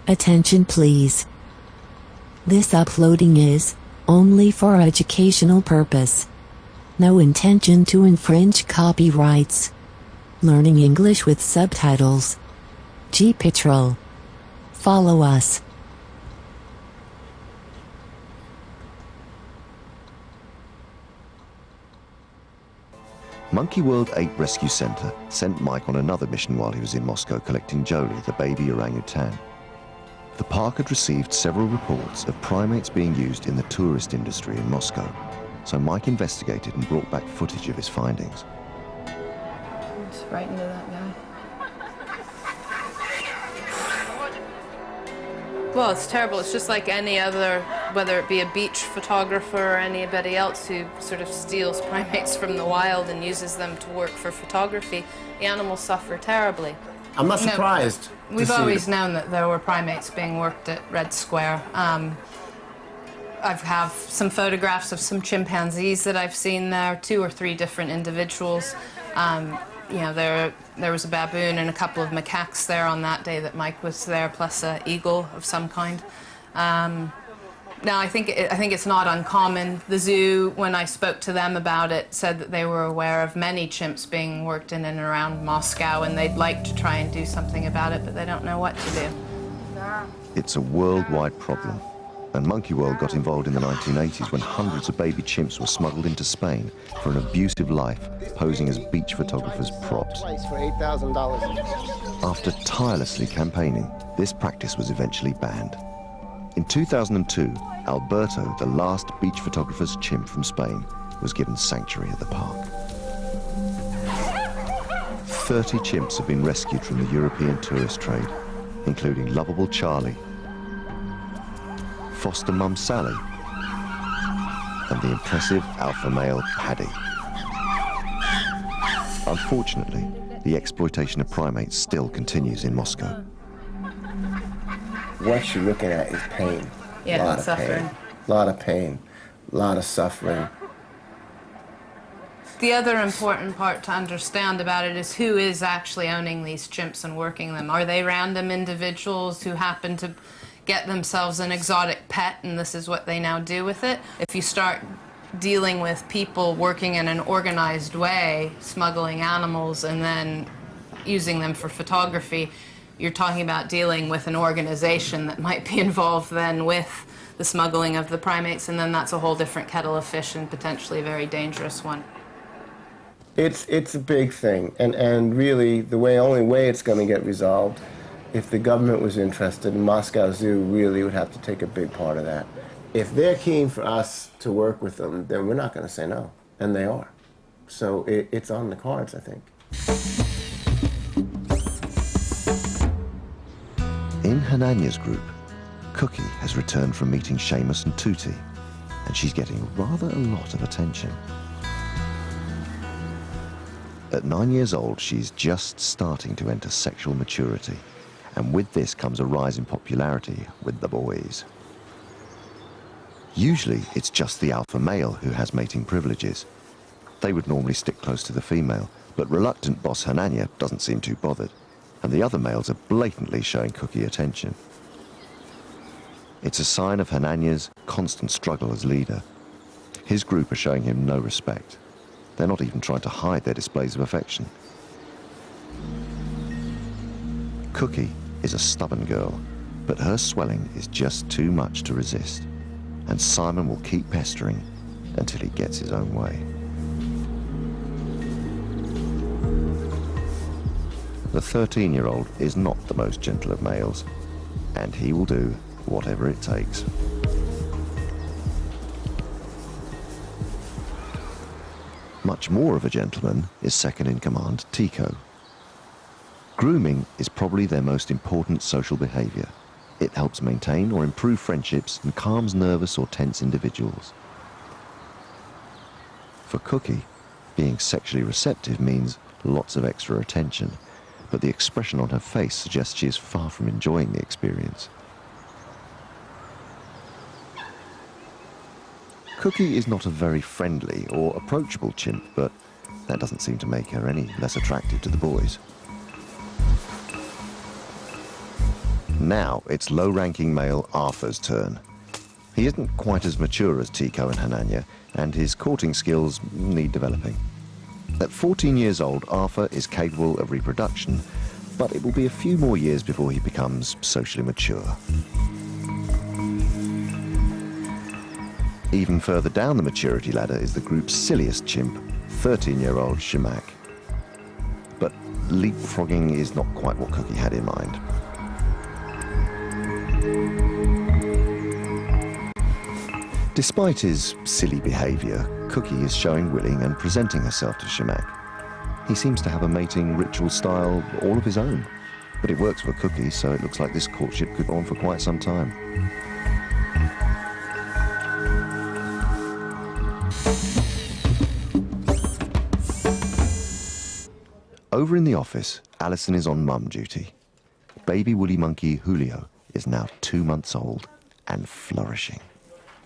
Attention please. This uploading is only for educational purpose. No intention to infringe copyrights. Learning English with subtitles. GPITRAL. Follow us. Monkey World 8 Rescue Center sent Mike on another mission while he was in Moscow collecting Jolie, the baby orangutan. The park had received several reports of primates being used in the tourist industry in Moscow, so Mike investigated and brought back footage of his findings. Just right into that guy. Well, it's terrible. It's just like any other, whether it be a beach photographer or anybody else who sort of steals primates from the wild and uses them to work for photography. The animals suffer terribly. I'm not surprised. We've always known that there were primates being worked at Red Square. I have some photographs of some chimpanzees that I've seen there, 2 or 3 different individuals. You know, there was a baboon and a couple of macaques there on that day that Mike was there, plus an eagle of some kind. Now, I think it's not uncommon. The zoo, when I spoke to them about it, said that they were aware of many chimps being worked in and around Moscow, and they'd like to try and do something about it, but they don't know what to do. It's a worldwide problem, and Monkey World got involved in the 1980s when hundreds of baby chimps were smuggled into Spain for an abusive life, posing as beach photographers' props. For $8,000. After tirelessly campaigning, this practice was eventually banned. In 2002, Alberto, the last beach photographer's chimp from Spain, was given sanctuary at the park. 30 chimps have been rescued from the European tourist trade, including lovable Charlie, foster mum Sally, and the impressive alpha male Paddy. Unfortunately, the exploitation of primates still continues in Moscow. What you're looking at is pain. Yeah, a lot of suffering. pain. A lot of pain. A lot of suffering. The other important part to understand about it is who is actually owning these chimps and working them. Are they random individuals who happen to get themselves an exotic pet and this is what they now do with it? If you start dealing with people working in an organized way, smuggling animals and then using them for photography, you're talking about dealing with an organization that might be involved then with the smuggling of the primates, and then that's a whole different kettle of fish and potentially a very dangerous one. It's a big thing, and really the only way it's going to get resolved, if the government was interested, Moscow Zoo really would have to take a big part of that. If they're keen for us to work with them, then we're not going to say no, and they are. So it's on the cards, I think. In Hananya's group, Cookie has returned from meeting Seamus and Tutti, and she's getting rather a lot of attention. At 9 years old, she's just starting to enter sexual maturity, and with this comes a rise in popularity with the boys. Usually, it's just the alpha male who has mating privileges. They would normally stick close to the female, but reluctant boss Hananya doesn't seem too bothered, and the other males are blatantly showing Cookie attention. It's a sign of Hananya's constant struggle as leader. His group are showing him no respect. They're not even trying to hide their displays of affection. Cookie is a stubborn girl, but her swelling is just too much to resist, and Simon will keep pestering until he gets his own way. The 13-year-old is not the most gentle of males, and he will do whatever it takes. Much more of a gentleman is second-in-command Tico. Grooming is probably their most important social behavior. It helps maintain or improve friendships and calms nervous or tense individuals. For Cookie, being sexually receptive means lots of extra attention, but the expression on her face suggests she is far from enjoying the experience. Cookie is not a very friendly or approachable chimp, but that doesn't seem to make her any less attractive to the boys. Now it's low-ranking male Arthur's turn. He isn't quite as mature as Tico and Hananya, and his courting skills need developing. At 14 years old, Arthur is capable of reproduction, but it will be a few more years before he becomes socially mature. Even further down the maturity ladder is the group's silliest chimp, 13-year-old Shamak. But leapfrogging is not quite what Cookie had in mind. Despite his silly behaviour, Cookie is showing willing and presenting herself to Shamak. He seems to have a mating ritual style all of his own, but it works for Cookie, so it looks like this courtship could go on for quite some time. Over in the office, Alison is on mum duty. Baby woolly monkey Julio is now 2 months old and flourishing.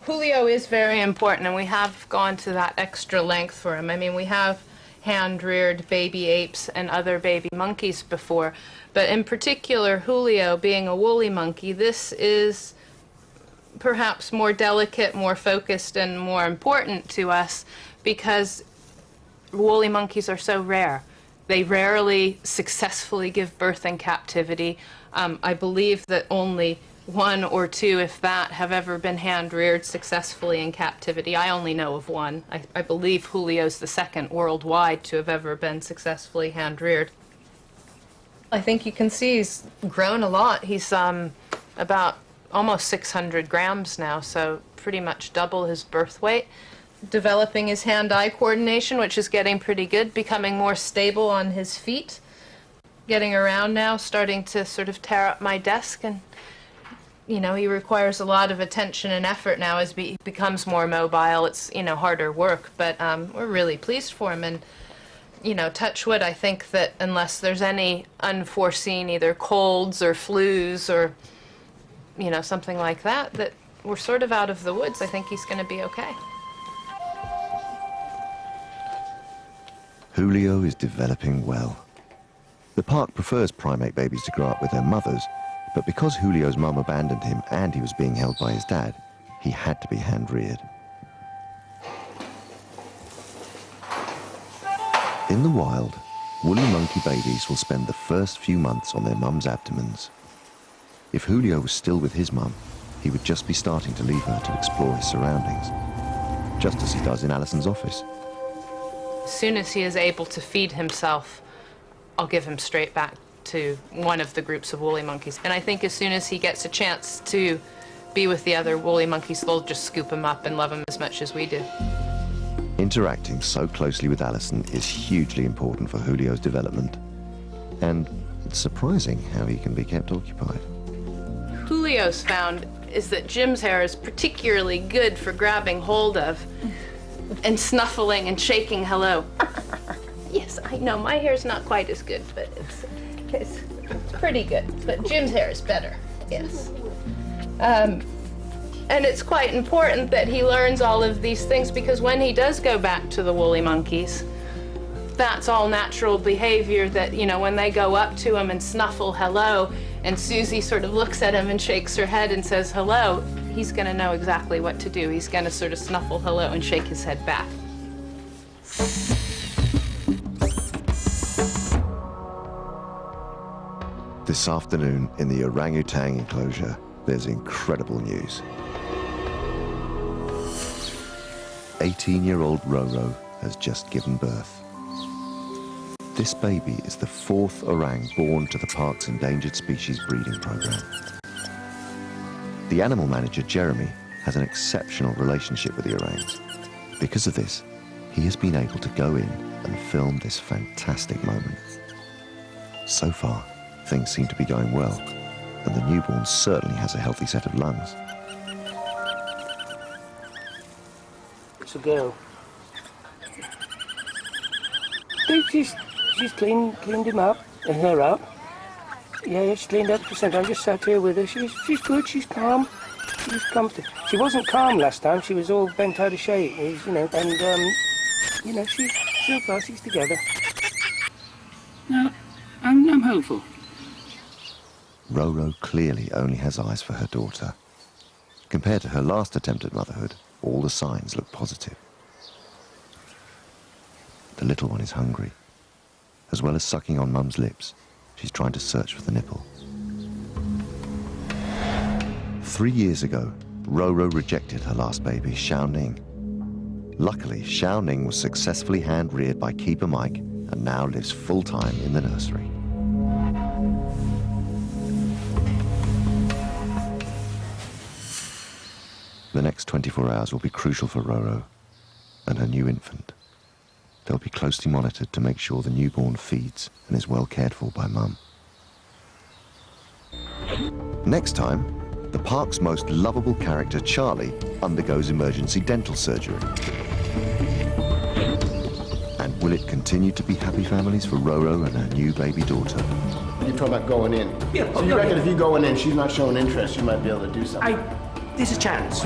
Julio is very important, and we have gone to that extra length for him. I mean, we have hand-reared baby apes and other baby monkeys before, but in particular, Julio, being a woolly monkey, this is perhaps more delicate, more focused, and more important to us because woolly monkeys are so rare. They rarely successfully give birth in captivity. I believe that only 1 or 2, if that, have ever been hand-reared successfully in captivity. I only know of 1. I believe Julio's the 2nd worldwide to have ever been successfully hand-reared. I think you can see he's grown a lot. He's about almost 600 grams now, so pretty much double his birth weight. Developing his hand-eye coordination, which is getting pretty good, becoming more stable on his feet, getting around now, starting to sort of tear up my desk, and you know, he requires a lot of attention and effort now as he becomes more mobile. It's, you know, harder work, but we're really pleased for him. And, you know, touch wood, I think that unless there's any unforeseen either colds or flus or, you know, something like that, that we're sort of out of the woods. I think he's going to be okay. Julio is developing well. The park prefers primate babies to grow up with their mothers, but because Julio's mum abandoned him and he was being held by his dad, he had to be hand-reared. In the wild, woolly monkey babies will spend the first few months on their mum's abdomens. If Julio was still with his mum, he would just be starting to leave her to explore his surroundings, just as he does in Alison's office. As soon as he is able to feed himself, I'll give him straight back to one of the groups of woolly monkeys. And I think as soon as he gets a chance to be with the other woolly monkeys, they'll just scoop him up and love him as much as we do. Interacting so closely with Alison is hugely important for Julio's development. And it's surprising how he can be kept occupied. Julio's found is that Jim's hair is particularly good for grabbing hold of and snuffling and shaking hello. Yes, I know, my hair's not quite as good, but it's pretty good. But Jim's hair is better, yes. And it's quite important that he learns all of these things, because when he does go back to the woolly monkeys, that's all natural behavior that, you know, when they go up to him and snuffle hello, and Susie sort of looks at him and shakes her head and says hello, he's gonna know exactly what to do. He's gonna sort of snuffle hello and shake his head back. This afternoon in the orangutan enclosure, there's incredible news. 18-year-old Roro has just given birth. This baby is the 4th orang born to the park's endangered species breeding program. The animal manager, Jeremy, has an exceptional relationship with the orangs. Because of this, he has been able to go in and film this fantastic moment. So far, things seem to be going well, and the newborn certainly has a healthy set of lungs. It's a girl. She's cleaned him up and her up. Yeah, she's cleaned up. I just sat here with her. She's good. She's calm. She's comfortable. She wasn't calm last time. She was all bent out of shape. You know, and you know, she's okay. She's together. No, I'm hopeful. Roro clearly only has eyes for her daughter. Compared to her last attempt at motherhood, all the signs look positive. The little one is hungry. As well as sucking on Mum's lips, she's trying to search for the nipple. 3 years ago, Roro rejected her last baby, Xiao Ning. Luckily, Xiao Ning was successfully hand-reared by keeper Mike and now lives full-time in the nursery. The next 24 hours will be crucial for Roro and her new infant. They'll be closely monitored to make sure the newborn feeds and is well cared for by Mum. Next time, the park's most lovable character, Charlie, undergoes emergency dental surgery. And will it continue to be happy families for Roro and her new baby daughter? You're talking about going in. Yeah, So you reckon if you go in and she's not showing interest, you might be able to do something? There's a chance.